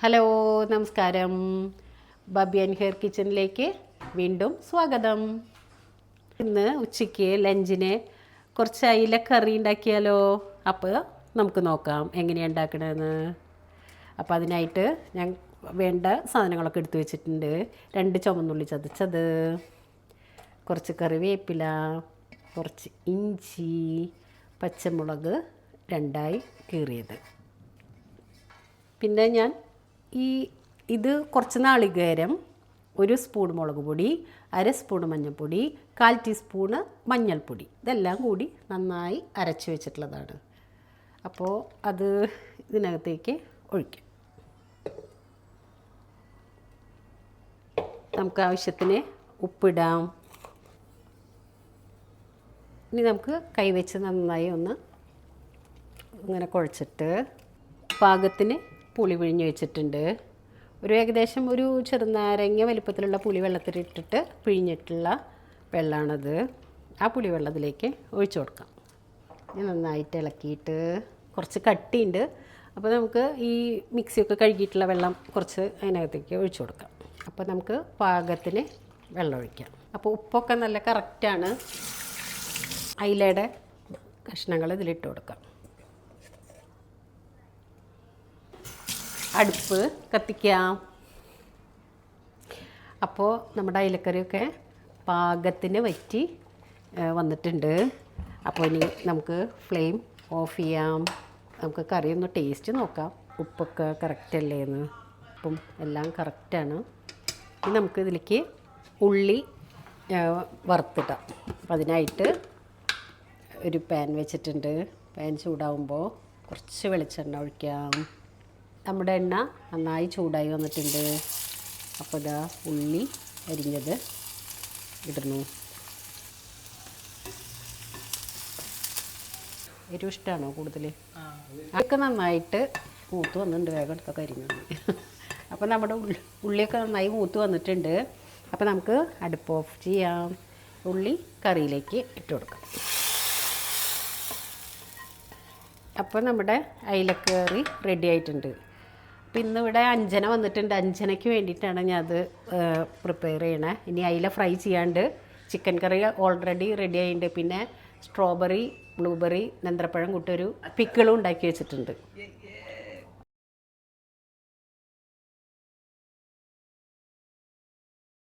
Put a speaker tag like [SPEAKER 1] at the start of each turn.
[SPEAKER 1] Hello നമസ്കാരം. Bobby and hair കിച്ചണിലേക്ക് വീണ്ടും സ്വാഗതം. ഇന്ന് ഉച്ചയ്ക്ക് ലഞ്ചിന് കുറച്ച് അയില കറി ഉണ്ടാക്കിയാലോ? അപ്പോൾ നമുക്ക് നോക്കാം എങ്ങനെയാണ് ഉണ്ടാക്കണമെന്ന്. അപ്പോൾ അതിനായിട്ട് ഞാൻ വേണ്ട സാധനങ്ങളൊക്കെ എടുത്തു വെച്ചിട്ടുണ്ട്. 2 ചുവന്നുള്ളി ചതച്ചത്, കുറച്ച് കറിവേപ്പില, കുറച്ച് ഇഞ്ചി, പച്ചമുളക് 2ആയി കീറിയത്. പിന്നെ ഞാൻ ഇത് കുറച്ച് നാളികേരം, 1 സ്പൂൺ മുളക് പൊടി, 1/2 സ്പൂൺ മഞ്ഞൾപ്പൊടി, 1/4 ടീസ്പൂണ് മഞ്ഞൾപ്പൊടി, ഇതെല്ലാം കൂടി നന്നായി അരച്ച് വെച്ചിട്ടുള്ളതാണ്. അപ്പോൾ അത് ഇതിനകത്തേക്ക് ഒഴിക്കാം. നമുക്ക് ആവശ്യത്തിന് ഉപ്പിടാം. ഇനി നമുക്ക് കൈവച്ച് നന്നായി ഒന്ന് ഇങ്ങനെ കുഴച്ചിട്ട് പാകത്തിന് പുളി പിഴിഞ്ഞ് വെച്ചിട്ടുണ്ട്. ഏകദേശം ഒരു ചെറുനാരങ്ങ വലിപ്പത്തിലുള്ള പുളി വെള്ളത്തിലിട്ടിട്ട് പിഴിഞ്ഞിട്ടുള്ള വെള്ളമാണത്. ആ പുളി വെള്ളത്തിലേക്ക് ഒഴിച്ചു കൊടുക്കാം. നന്നായിട്ട് ഇളക്കിയിട്ട്, കുറച്ച് കട്ടിയുണ്ട്, അപ്പോൾ നമുക്ക് ഈ മിക്സിയൊക്കെ കഴുകിയിട്ടുള്ള വെള്ളം കുറച്ച് അതിനകത്തേക്ക് ഒഴിച്ചു കൊടുക്കാം. അപ്പോൾ നമുക്ക് പാകത്തിന് വെള്ളം ഒഴിക്കാം. അപ്പോൾ ഉപ്പൊക്കെ നല്ല കറക്റ്റാണ്. അയിലയുടെ കഷ്ണങ്ങൾ ഇതിലിട്ട് കൊടുക്കാം. അടുപ്പ് കത്തിക്കാം. അപ്പോൾ നമ്മുടെ അയിലക്കറിയൊക്കെ പാകത്തിന് വറ്റി വന്നിട്ടുണ്ട്. അപ്പോൾ ഇനി നമുക്ക് ഫ്ലെയിം ഓഫ് ചെയ്യാം. നമുക്ക് കറി ഒന്ന് ടേസ്റ്റ് നോക്കാം, ഉപ്പൊക്കെ കറക്റ്റല്ലേ എന്ന്. ഉപ്പും എല്ലാം കറക്റ്റാണ്. ഇനി നമുക്ക് ഇതിലേക്ക് ഉള്ളി വറുത്തിടാം. അപ്പോൾ അതിനായിട്ട് ഒരു പാൻ വെച്ചിട്ടുണ്ട്. പാൻ ചൂടാവുമ്പോൾ കുറച്ച് വെളിച്ചെണ്ണ ഒഴിക്കാം. നമ്മുടെ എണ്ണ നന്നായി ചൂടായി വന്നിട്ടുണ്ട്. അപ്പോൾ ഇതാ ഉള്ളി അരിഞ്ഞത് ഇടുന്നു. എരിവ് ഇഷ്ടമാണോ കൂടുതൽ? അതൊക്കെ നന്നായിട്ട് മൂത്ത് വന്നിട്ടുണ്ട്. വേഗം എടുത്തൊക്കെ അരിഞ്ഞത്. അപ്പോൾ നമ്മുടെ ഉള്ളിയൊക്കെ നന്നായി മൂത്ത് വന്നിട്ടുണ്ട്. അപ്പോൾ നമുക്ക് അടുപ്പ് ഓഫ് ചെയ്യാം. ഉള്ളി കറിയിലേക്ക് ഇട്ട് കൊടുക്കാം. അപ്പോൾ നമ്മുടെ അയിലക്കറി റെഡി ആയിട്ടുണ്ട്. അപ്പോൾ ഇന്നിവിടെ അഞ്ചന വന്നിട്ടുണ്ട്. അഞ്ചനയ്ക്ക് വേണ്ടിയിട്ടാണ് ഞാൻ അത് പ്രിപ്പയർ ചെയ്യണേ. ഇനി അയില ഫ്രൈ ചെയ്യാണ്ട് ചിക്കൻ കറി ഓൾറെഡി റെഡി ആയിട്ടുണ്ട്. പിന്നെ സ്ട്രോബെറി, ബ്ലൂബെറി, നേന്ത്രപ്പഴം കൂട്ടൊരു പിക്കിളും ഉണ്ടാക്കി വെച്ചിട്ടുണ്ട്.